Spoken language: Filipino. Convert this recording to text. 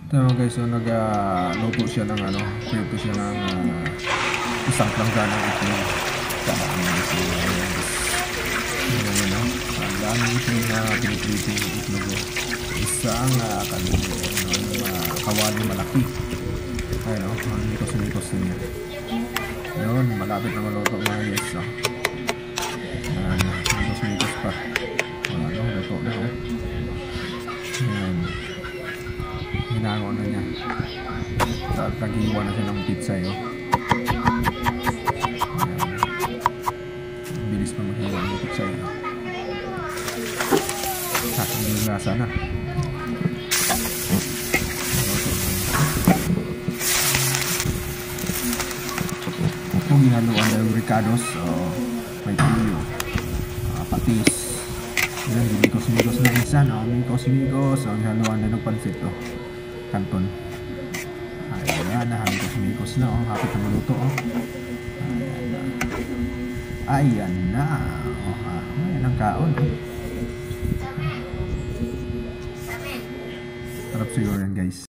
Ito guys, so nag-luto siya ng prito siya ng isang planggana ng itlog. Ang dami itong piniprito yung itlog. Isang kawali malaki. Ayun o, ang mikos-mikos na niya. Yun, malapit na maluto mga guys. Ayan, mikos-mikos pa. Luto na o. Ayan. Hinango na niya. Tagiwa na siya ng pizza yun. Bilis pa maghiwa ng pizza yun. Hindi lasa na. Kung ginaluan na yung ricados, may tuyo, patis. Yan, mikos-mikos na isa, mikos-mikos. Ginaluan na ng pansit, kanton. Ayan na, mikos-mikos na, hapit na maluto. Ayan na. Ayan ang kaon. Sarap siguro yan guys.